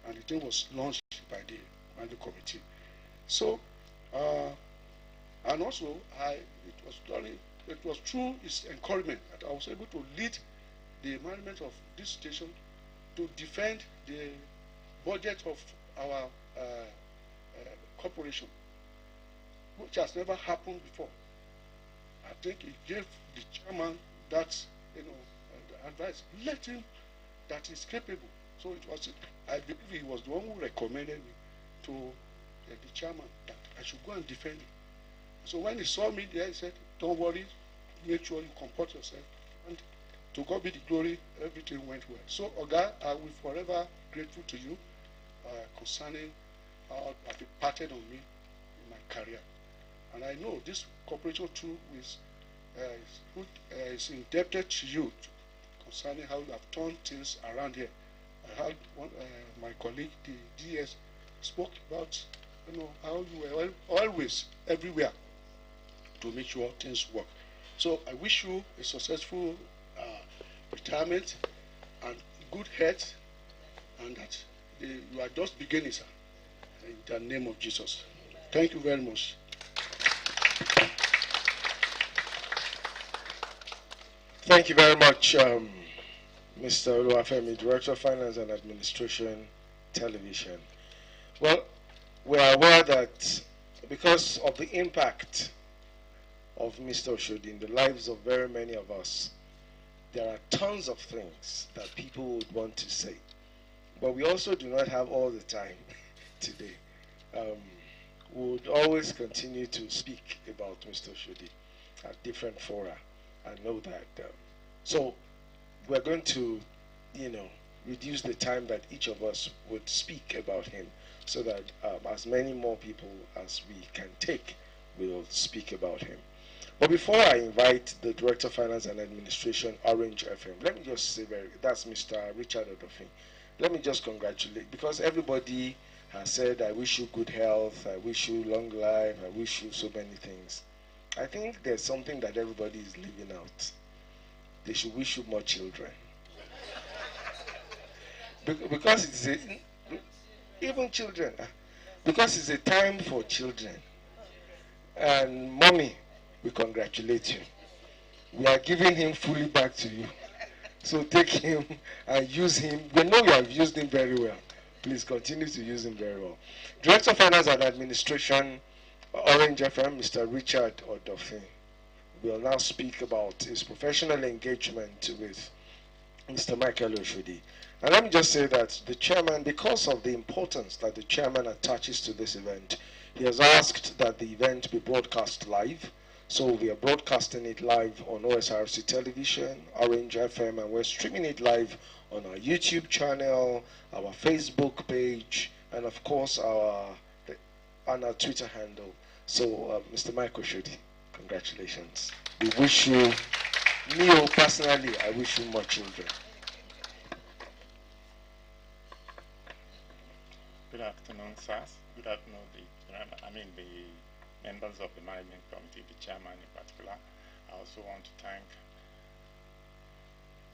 and the thing was launched by the committee. So, and also, it was through his encouragement that I was able to lead the management of this station to defend the budget of our corporation, which has never happened before. I think he gave the chairman that, advice. Let him, that is capable. So it was, I believe he was the one who recommended me to the chairman that I should go and defend it. So when he saw me there, he said, don't worry, make sure you comport yourself. And to God be the glory, everything went well. So, Oga, I will forever grateful to you concerning how you have imparted on me in my career. And I know this corporation too is indebted to you concerning how you have turned things around here. I heard my colleague, the DS, spoke about how you were always everywhere to make sure things work. So I wish you a successful retirement and good health, and that you are just beginning, sir. In the name of Jesus. Thank you very much. Thank you very much, Mr. Oluwafemi, Director of Finance and Administration, Television. Well, we are aware that because of the impact of Mr. Oshodi in the lives of very many of us, there are tons of things that people would want to say. But we also do not have all the time today. We would always continue to speak about Mr. Oshodi at different fora. I know that. So we're going to, reduce the time that each of us would speak about him so that as many more people as we can take will speak about him. But before I invite the Director of Finance and Administration, Orange FM, let me just say, that's Mr. Richard Odofin. Let me just congratulate, because everybody has said, I wish you good health, I wish you long life, I wish you so many things. I think there's something that everybody is leaving out. They should wish you more children. Because it's even children, because it's a time for children. And mommy, we congratulate you. We are giving him fully back to you. So take him and use him. We know you have used him very well. Please continue to use him very well. Director of Finance and Administration, Orange FM, Mr. Richard Odofin, will now speak about his professional engagement with Mr. Micheal Oshodi. And let me just say that the chairman, because of the importance that the chairman attaches to this event, he has asked that the event be broadcast live. So we are broadcasting it live on OSRC Television, Orange FM, and we're streaming it live on our YouTube channel, our Facebook page, and of course on our Twitter handle. So Mr. Micheal Oshodi, congratulations. We wish you, me personally, I wish you more children. Good afternoon, sirs. Good afternoon, the members of the management committee, the chairman in particular. I also want to thank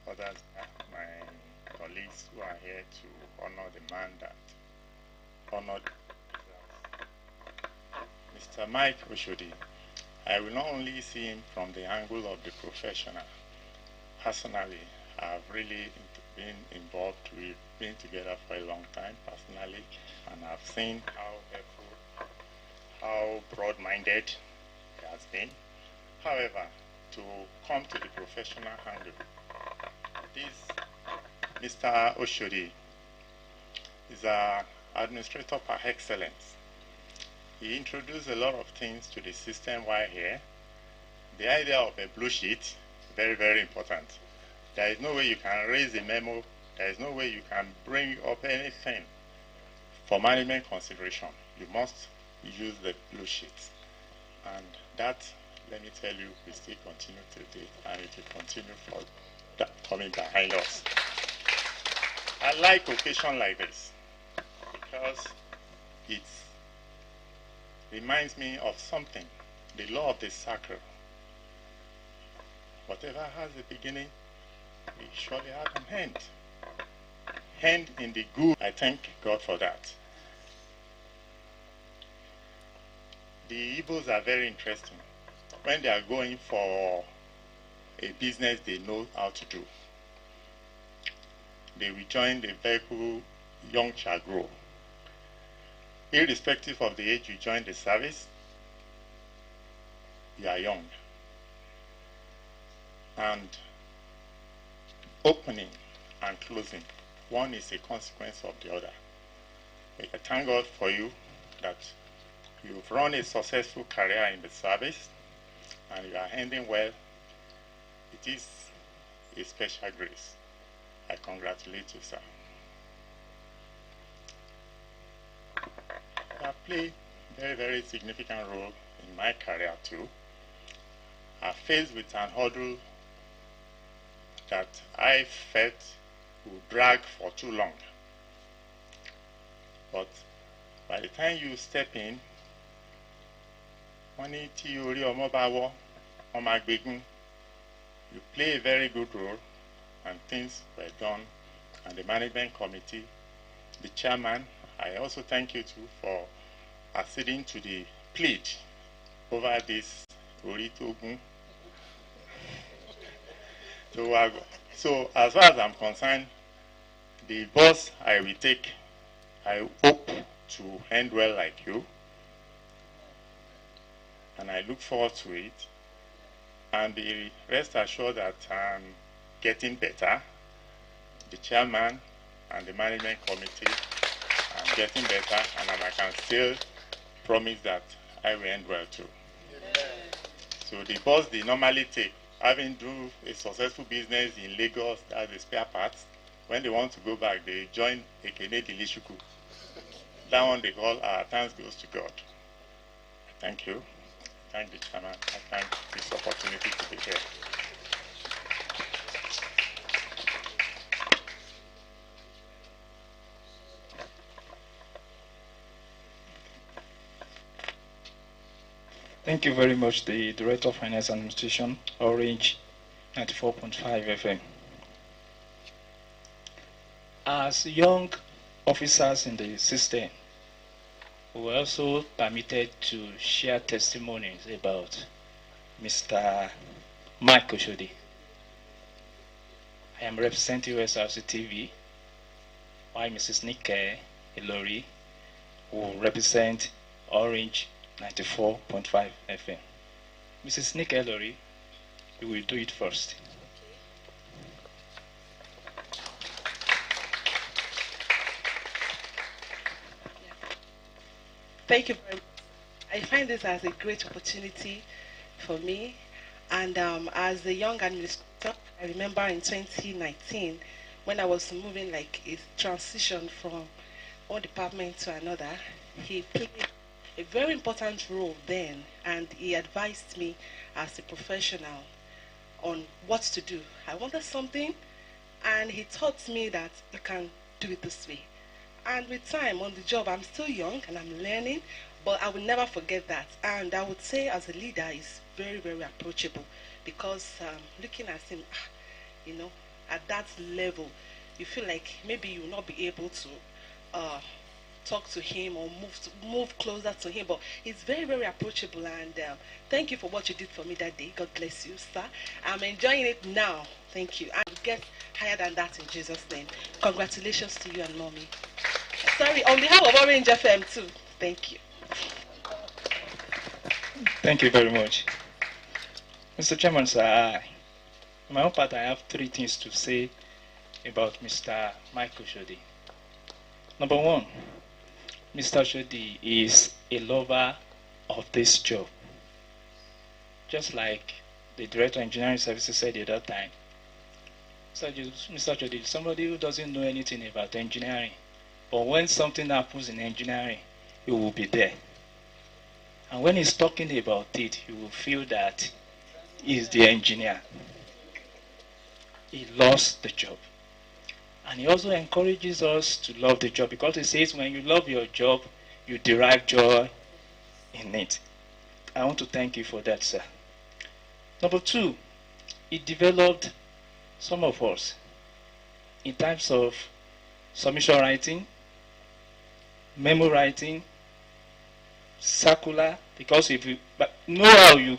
others, my colleagues who are here to honor the man that honored Mr. Micheal Oshodi. I will not only see him from the angle of the professional. Personally, I've really been involved. We've been together for a long time personally, and I've seen how helpful, how broad-minded he has been. However, to come to the professional angle, this Mr. Oshodi is an administrator par excellence. He introduced a lot of things to the system while here. The idea of a blue sheet, very, very important. There is no way you can raise a memo. There is no way you can bring up anything for management consideration. You must use the blue sheet. And that, let me tell you, we still continue today, and it will continue for that coming behind us. I like occasion like this because it reminds me of something, the law of the circle. Whatever has a beginning, we surely have an end. hand in the good. I thank God for that. The Igbos are very interesting. When they are going for a business they know how to do, they will join the vehicle young shall grow. Irrespective of the age you join the service, you are young. And opening and closing, one is a consequence of the other. I thank God for you that you've run a successful career in the service and you are ending well. It is a special grace. I congratulate you, sir. You have played a very, very significant role in my career too. I faced with an hurdle that I felt would drag for too long. But by the time you step in, you play a very good role and things were done. And the management committee, the chairman, I also thank you too for acceding to the plea over this Oritogun. So as far as I'm concerned, the boss I will take, I hope to end well like you. And I look forward to it. And be rest assured that I'm getting better. The chairman and the management committee, I'm getting better, and I can still promise that I will end well too. Amen. So the boss they normally take, having do a successful business in Lagos as a spare parts, when they want to go back, they join Ekene Dilishuku. That one they call our thanks goes to God. Thank you. Thank the chairman. I thank this opportunity to be here. Thank you very much, the Director of Finance Administration, Orange 94.5 FM. As young officers in the system, we were also permitted to share testimonies about Mr. Micheal Oshodi. I am representing USRC TV, while Mrs. Micheal Oshodi will represent Orange 94.5 FM. Mrs. Micheal Oshodi, you will do it first. Thank you very much. I find this as a great opportunity for me. And as a young administrator, I remember in 2019, when I was moving like a transition from one department to another, he played a very important role then, and he advised me as a professional on what to do. I wanted something, and he taught me that you can do it this way. And with time on the job, I'm still young and I'm learning, but I will never forget that. And I would say as a leader, he's very, very approachable, because looking at him, you know, at that level, you feel like maybe you will not be able to talk to him or move closer to him, but he's very, very approachable. And thank you for what you did for me that day. God bless you, sir. I'm enjoying it now. Thank you. And get higher than that in Jesus' name. Congratulations to you and mommy. Sorry, on behalf of Orange FM too. Thank you. Thank you very much. Mr. Chairman, sir, on my own part, I have 3 things to say about Mr. Micheal Oshodi. Number 1, Mr. Oshodi is a lover of this job. Just like the Director of Engineering Services said at that time, Mr. Oshodi is somebody who doesn't know anything about engineering, but when something happens in engineering, he will be there. And when he's talking about it, you will feel that he's the engineer. He loves the job. And he also encourages us to love the job, because he says when you love your job, you derive joy in it. I want to thank you for that, sir. Number 2, he developed some of us in terms of submission writing, memo writing, circular, because if you know how you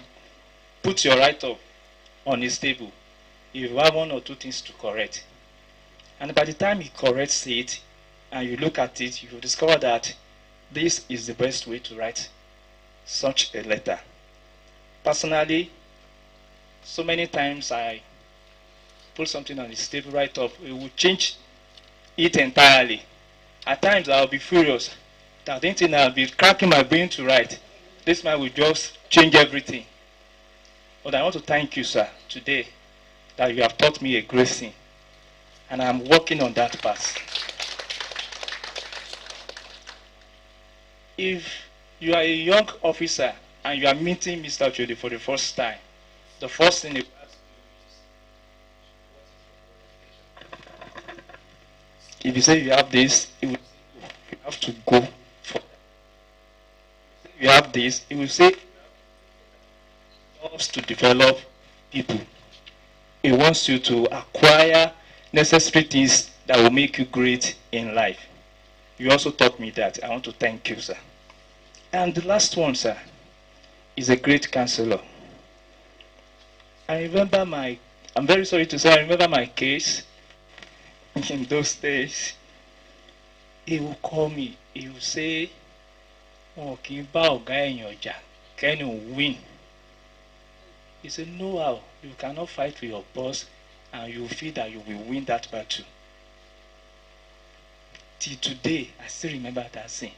put your write-up on his table, you have one or two things to correct. And by the time he corrects it, and you look at it, you will discover that this is the best way to write such a letter. Personally, so many times I put something on his table write-up, it will change it entirely. At times I'll be furious. I don't think I'll be cracking my brain to write. This man will just change everything. But I want to thank you, sir, today, that you have taught me a great thing. And I'm working on that path. If you are a young officer and you are meeting Mr. Oshodi for the first time, the first thing you ask, if you say you have this, you have to go for it. If you have this, it will say to develop people. It wants you to acquire necessary things that will make you great in life. You also taught me that. I want to thank you, sir. And the last one, sir, is a great counselor. I'm very sorry to say, I remember my case in those days. He will call me. He will say, oh, can you bow guy in your jack? Can you win? He said, no how. You cannot fight with your boss and you feel that you will win that battle. Till today, I still remember that saying.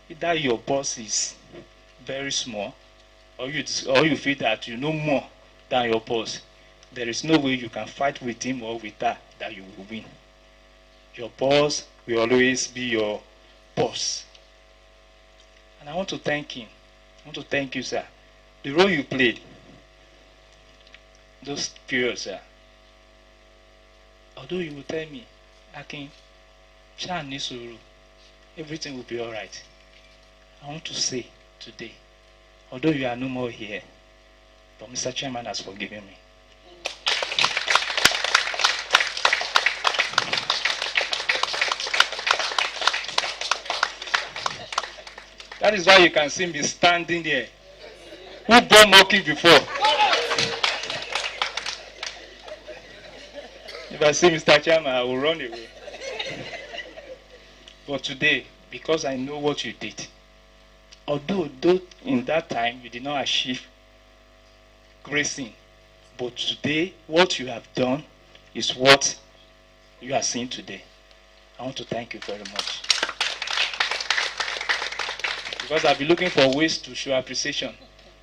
Either your boss is very small or you feel that you know more than your boss. There is no way you can fight with him or with her that you will win. Your boss will always be your boss. And I want to thank him. I want to thank you, sir. The role you played, those periods, sir. Although you will tell me, Akin, everything will be all right. I want to say today, although you are no more here, but Mr. Chairman has forgiven me. That is why you can see me standing there. Who bought monkey before? If I see Mr. Chairman, I will run away. But today, because I know what you did, although in that time you did not achieve gracing, but today what you have done is what you are seeing today. I want to thank you very much. Because I've been looking for ways to show appreciation,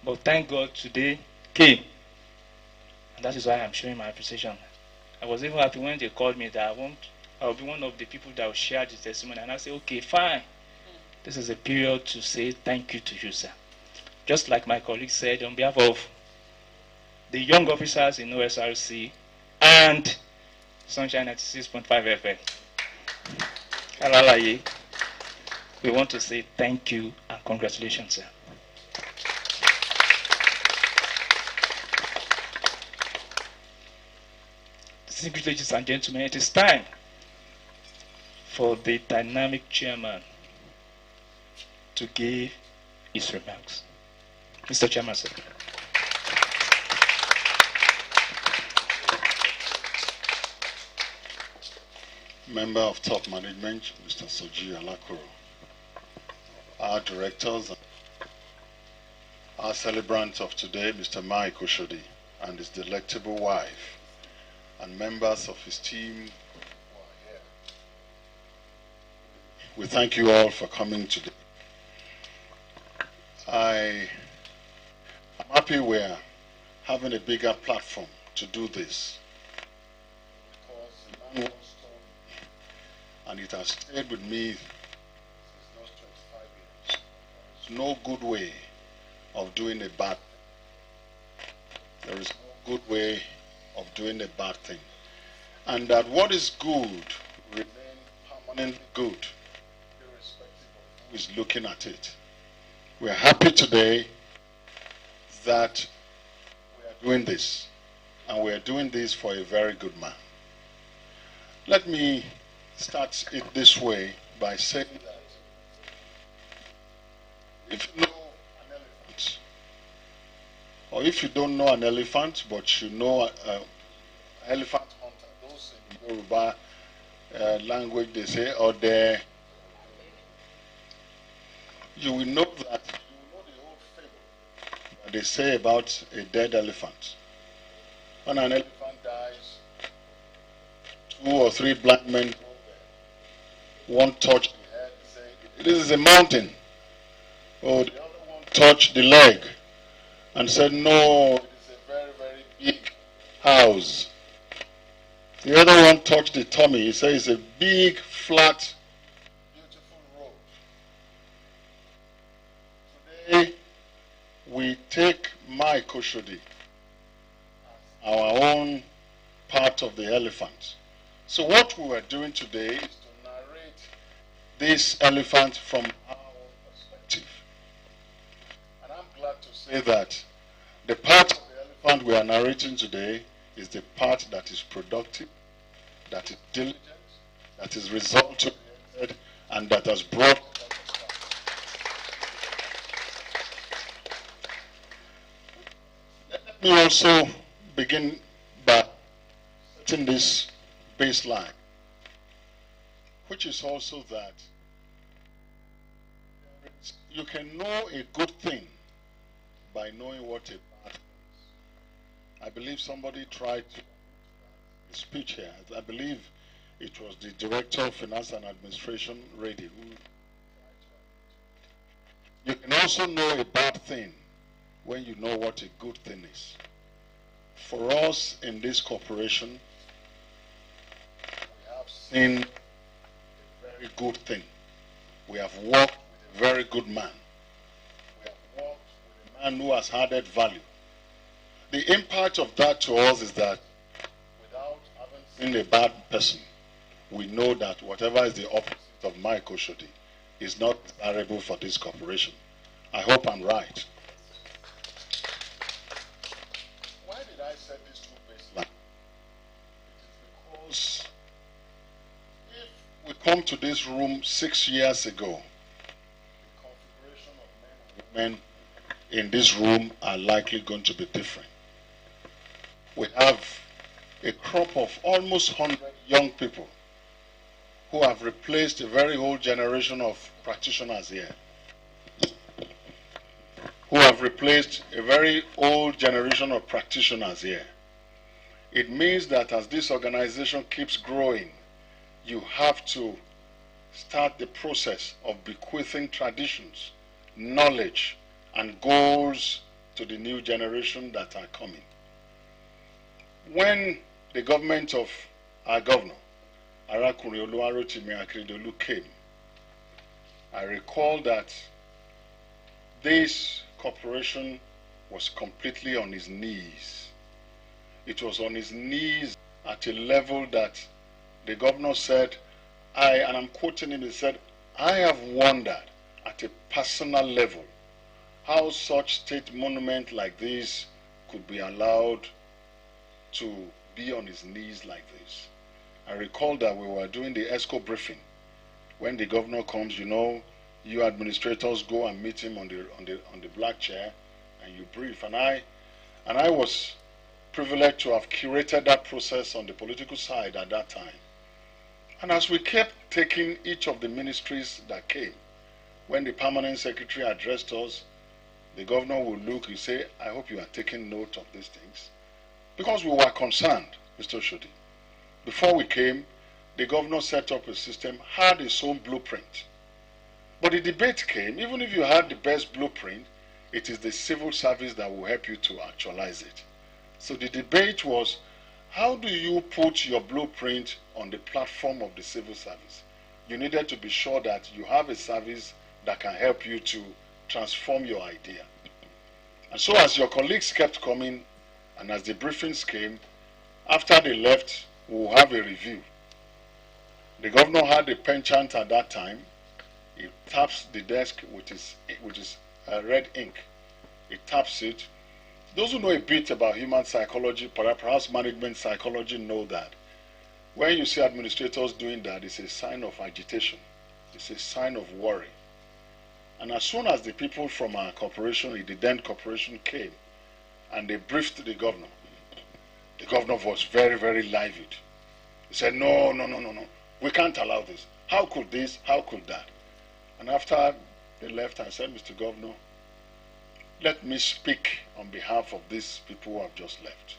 but thank God today came. And that is why I'm showing my appreciation. I was even happy when they called me that I'll be one of the people that will share the testimony. And I say, okay, fine. This is a period to say thank you to you, sir. Just like my colleague said, on behalf of the young officers in OSRC and Sunshine 96.5 FM, Kalalaye, we want to say thank you and congratulations, sir. Distinguished ladies and gentlemen, it is time for the dynamic chairman to give his remarks. Mr. Chairman, sir. Member of top management, Mr. Soji Alakoro, our directors, our celebrant of today, Mr. Micheal Oshodi, and his delectable wife, and members of his team who are here. We thank you all for coming today. I'm happy we're having a bigger platform to do this, because the man once told me, and it has stayed with me since those 25 years, there's no good way of doing a bad thing. There is no good way of doing a bad thing. And that what is good remain permanently good, irrespective of who is looking at it. We're happy today that we are doing this, and we are doing this for a very good man. Let me start it this way by saying that if you know an elephant, or if you don't know an elephant, but you know elephant hunter, those in Yoruba language they say, or you will know that the old fable that they say about a dead elephant. When an elephant dies, 2 or 3 blind men go there. One touch the head and say, "This is a mountain." Oh, the other one touched the leg and said, "No, it is a very, very big house." The other one touched the tummy. He said, "It's a big, flat, beautiful road." Today, we take Micheal Oshodi as our own part of the elephant. So what we were doing today is to narrate this elephant from our own perspective. And I'm glad to say that the part of the elephant we are narrating today is the part that is productive, that is diligent, that is result-oriented, and that has brought. Let me also begin by setting this baseline, which is also that you can know a good thing by knowing what a bad thing is. I believe somebody tried to speech here. I believe it was the Director of Finance and Administration, Reddy, who tried to. You can also know a bad thing when you know what a good thing is. For us in this corporation, we have seen a very good thing. We have worked with a very good man. We have worked with a man who has added value. The impact of that to us is that without having seen a bad person, we know that whatever is the opposite of Micheal Oshodi is not desirable for this corporation. I hope I'm right. Why did I set this two baseline? It is because if we come to this room 6 years ago, the configuration of men and women in this room are likely going to be different. We have a crop of almost 100 young people who have replaced a very old generation of practitioners here. Who have replaced a very old generation of practitioners here. It means that as this organization keeps growing, you have to start the process of bequeathing traditions, knowledge, and goals to the new generation that are coming. When the government of our governor, Arakuri Oluwarotimi Akeredolu, came, I recall that this corporation was completely on its knees. It was on its knees at a level that the governor said, and I'm quoting him, he said, "I have wondered at a personal level how such state monument like this could be allowed to be on its knees like this." I recall that we were doing the ESCO briefing. When the governor comes, you know, you administrators go and meet him on the black chair, and you brief. And I was privileged to have curated that process on the political side at that time. And as we kept taking each of the ministries that came, when the permanent secretary addressed us, the governor would look and say, "I hope you are taking note of these things," because we were concerned, Mr. Oshodi. Before we came, the governor set up a system, had its own blueprint. But the debate came, even if you had the best blueprint, it is the civil service that will help you to actualize it. So the debate was, how do you put your blueprint on the platform of the civil service? You needed to be sure that you have a service that can help you to transform your idea. And so as your colleagues kept coming, and as the briefings came, after they left, we will have a review. The governor had a penchant at that time. He taps the desk with his red ink. He taps it. Those who know a bit about human psychology, perhaps management psychology, know that When you see administrators doing that, it's a sign of agitation. It's a sign of worry. And as soon as the people from our corporation, the then corporation, came and they briefed the governor was very, very livid. He said, no, no, no, no, no. We can't allow this. How could this? How could that? And after they left, I said, Mr. Governor, let me speak on behalf of these people who have just left.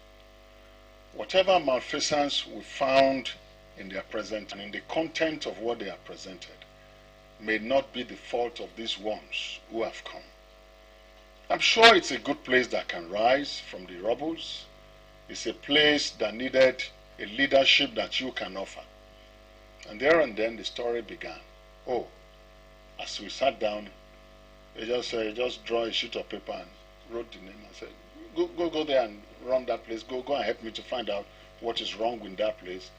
Whatever malfeasance we found in their present and in the content of what they have presented may not be the fault of these ones who have come. I'm sure it's a good place that can rise from the rubbles. It's a place that needed a leadership that you can offer. And there and then the story began. Oh, as we sat down, they just draw a sheet of paper and wrote the name and said, go there and run that place. Go and help me to find out what is wrong with that place.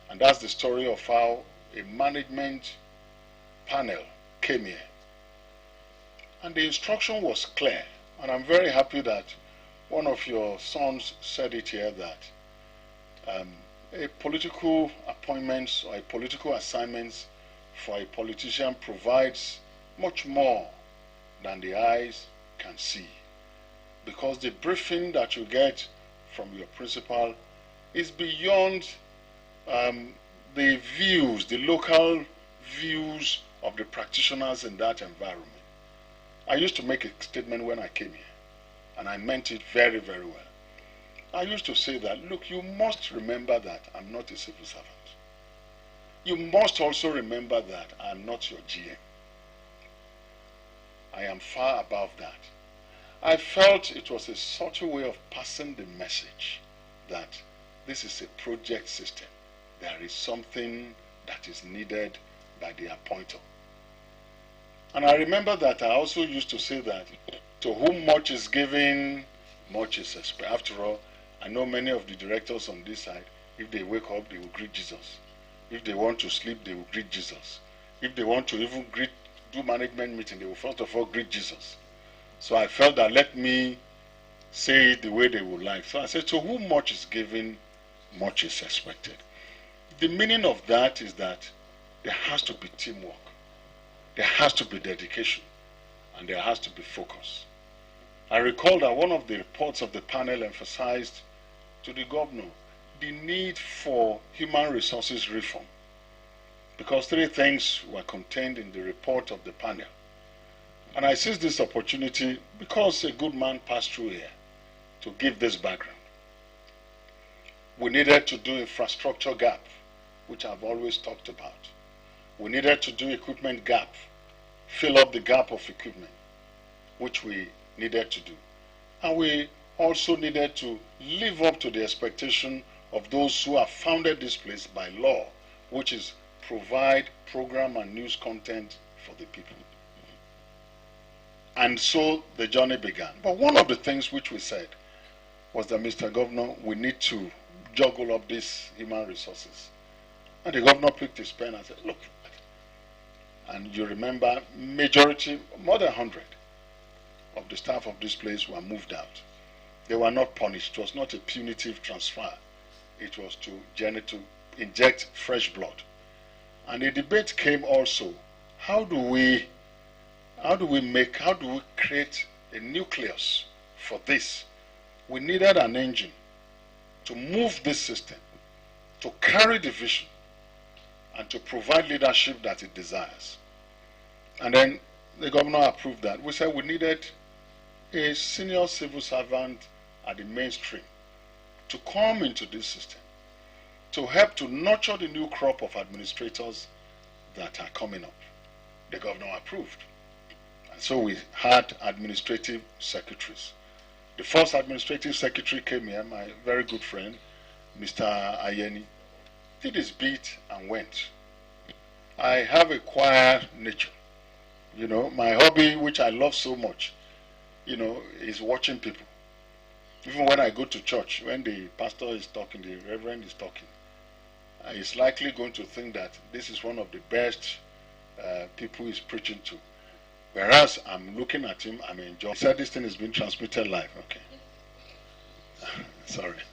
And that's the story of how a management panel came here. And the instruction was clear. And I'm very happy that one of your sons said it here, that a political appointments or a political assignments for a politician provides much more than the eyes can see. Because the briefing that you get from your principal is beyond the views, the local views of the practitioners in that environment. I used to make a statement when I came here, and I meant it very, very well. I used to say that, look, you must remember that I'm not a civil servant. You must also remember that I'm not your GM. I am far above that. I felt it was a subtle way of passing the message that this is a project system. There is something that is needed by the appointer. And I remember that I also used to say that to whom much is given, much is expected. After all, I know many of the directors on this side, if they wake up, they will greet Jesus. If they want to sleep, they will greet Jesus. If they want to even do management meeting, they will first of all greet Jesus. So I felt that let me say it the way they would like. So I said, to whom much is given, much is expected. The meaning of that is that there has to be teamwork. There has to be dedication. And there has to be focus. I recall that one of the reports of the panel emphasized to the governor the need for human resources reform. Because 3 things were contained in the report of the panel. And I seized this opportunity because a good man passed through here to give this background. We needed to do infrastructure gap, which I've always talked about. We needed to do equipment gap, fill up the gap of equipment, which we needed to do. And we also needed to live up to the expectation of those who have founded this place by law, which is provide program and news content for the people. And so the journey began. But one of the things which we said was that, Mr. Governor, we need to juggle up these human resources. And the governor picked his pen and said, look, and you remember majority, more than 100 of the staff of this place were moved out. They were not punished. It was not a punitive transfer. It was to inject fresh blood. And the debate came also, how do we create a nucleus for this? We needed an engine to move this system, to carry the vision, and to provide leadership that it desires. And then the governor approved that. We said we needed a senior civil servant at the mainstream to come into this system, to help to nurture the new crop of administrators that are coming up. The governor approved. And so we had administrative secretaries. The first administrative secretary came here, my very good friend, Mr. Ayeni, did his bit and went. I have a quiet nature. You know, my hobby, which I love so much, you know, is watching people. Even when I go to church, when the pastor is talking, the reverend is talking, he's likely going to think that this is one of the best people he's preaching to. Whereas I'm looking at him, I'm enjoying. He said this thing is being transmitted live. Okay. Sorry.